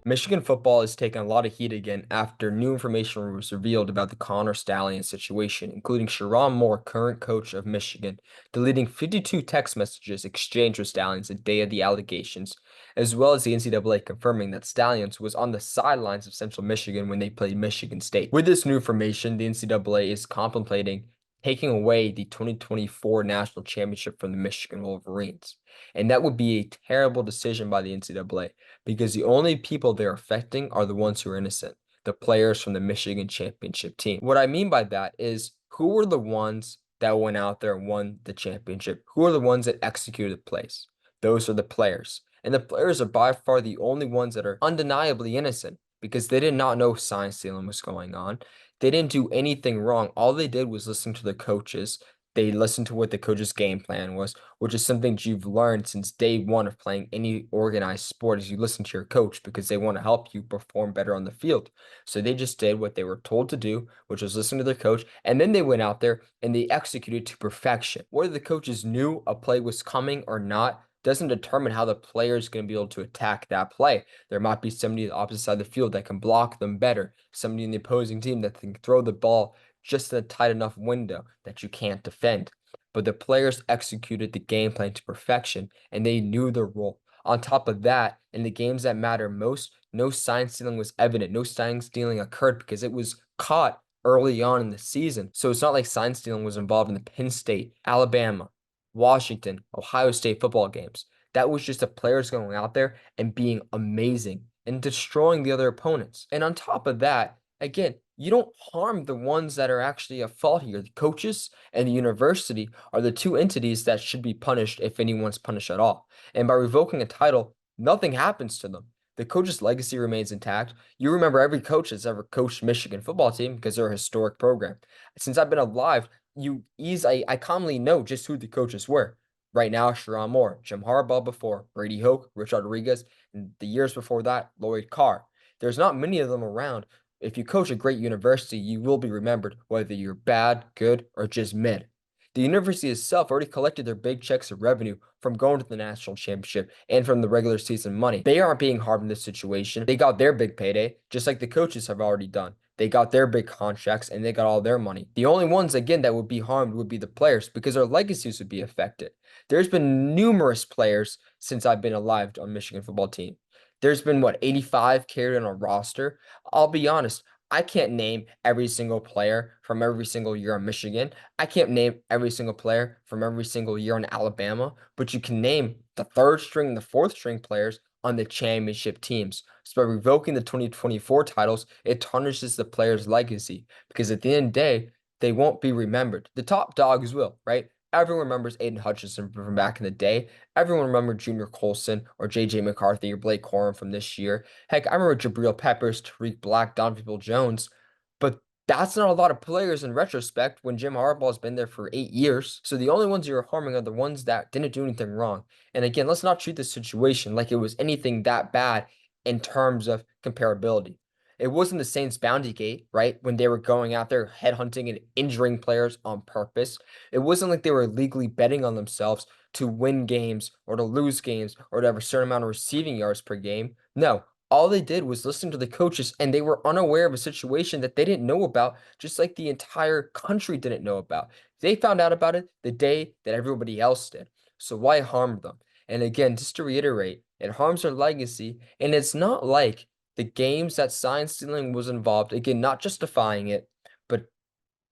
Michigan football is taking a lot of heat again after new information was revealed about the Connor Stallions situation, including Sherrone Moore, current coach of Michigan, deleting 52 text messages exchanged with Stallions the day of the allegations, as well as the NCAA confirming that Stallions was on the sidelines of Central Michigan when they played Michigan State. With this new information, the NCAA is contemplating taking away the 2024 national championship from the Michigan Wolverines. And that would be a terrible decision by the NCAA because the only people they're affecting are the ones who are innocent, the players from the Michigan championship team. What I mean by that is who were the ones that went out there and won the championship? Who are the ones that executed the plays? Those are the players. And the players are by far the only ones that are undeniably innocent because they did not know sign stealing was going on. They didn't do anything wrong. All they did was listen to the coaches. They listened to what the coach's game plan was, which is something you've learned since day one of playing any organized sport is you listen to your coach because they want to help you perform better on the field. So they just did what they were told to do, which was listen to their coach, and then they went out there and they executed to perfection. Whether the coaches knew a play was coming or not doesn't determine how the player is going to be able to attack that play. There might be somebody on the opposite side of the field that can block them better, somebody in the opposing team that can throw the ball just in a tight enough window that you can't defend. But the players executed the game plan to perfection and they knew their role. On top of that, in the games that matter most, no sign stealing was evident. No sign stealing occurred because it was caught early on in the season. So it's not like sign stealing was involved in the Penn State, Alabama, Washington, Ohio State football games. That was just the players going out there and being amazing and destroying the other opponents. And on top of that, again, you don't harm the ones that are actually at fault here. The coaches and the university are the two entities that should be punished if anyone's punished at all. And by revoking a title, nothing happens to them. The coach's legacy remains intact. You remember every coach that's ever coached Michigan football team because they're a historic program. Since I've been alive, I commonly know just who the coaches were. Right now, Sherrone Moore, Jim Harbaugh before, Brady Hoke, Rich Rodriguez, and the years before that, Lloyd Carr. There's not many of them around. If you coach a great university, you will be remembered whether you're bad, good, or just mid. The university itself already collected their big checks of revenue from going to the national championship and from the regular season money. They aren't being harmed in this situation. They got their big payday, just like the coaches have already done. They got their big contracts and they got all their money. The only ones, again, that would be harmed would be the players because their legacies would be affected. There's been numerous players since I've been alive on Michigan football team. There's been, 85 carried on a roster? I'll be honest, I can't name every single player from every single year on Michigan. I can't name every single player from every single year on Alabama, but you can name the third string and the fourth string players on the championship teams. So by revoking the 2024 titles, it tarnishes the player's legacy because at the end of the day, they won't be remembered. The top dogs will, right? Everyone remembers Aiden Hutchinson from back in the day. Everyone remembered Junior Colson or J.J. McCarthy or Blake Corum from this year. Heck, I remember Jabril Peppers, Tariq Black, Donovan Peoples-Jones. But that's not a lot of players in retrospect when Jim Harbaugh's been there for 8 years. So the only ones you're harming are the ones that didn't do anything wrong. And again, let's not treat this situation like it was anything that bad in terms of comparability. It wasn't the Saints bounty gate, right? When they were going out there headhunting and injuring players on purpose. It wasn't like they were illegally betting on themselves to win games or to lose games or to have a certain amount of receiving yards per game. No, all they did was listen to the coaches and they were unaware of a situation that they didn't know about, just like the entire country didn't know about. They found out about it the day that everybody else did. So why harm them? And again, just to reiterate, it harms their legacy. And it's not like the games that sign stealing was involved, again, not justifying it, but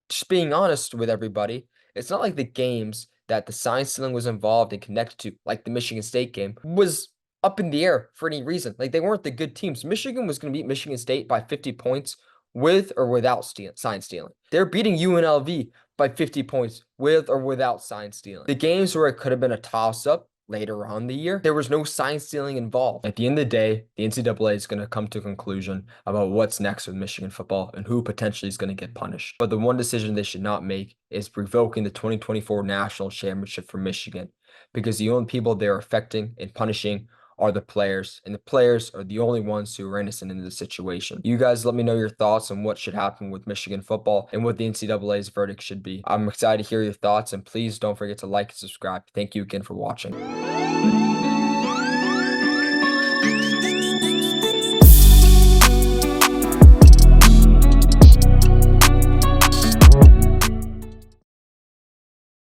just being honest with everybody, it's not like the games that the sign stealing was involved and connected to, like the Michigan State game, was up in the air for any reason. Like they weren't the good teams. Michigan was going to beat Michigan State by 50 points with or without sign stealing. They're beating UNLV by 50 points with or without sign stealing. The games where it could have been a toss-up later on in the year, there was no sign stealing involved. At the end of the day, the NCAA is going to come to a conclusion about what's next with Michigan football and who potentially is going to get punished. But the one decision they should not make is revoking the 2024 national championship for Michigan because the only people they're affecting and punishing are the players, and the players are the only ones who are innocent in this situation. You guys let me know your thoughts on what should happen with Michigan football and what the NCAA's verdict should be. I'm excited to hear your thoughts, and please don't forget to like and subscribe. Thank you again for watching.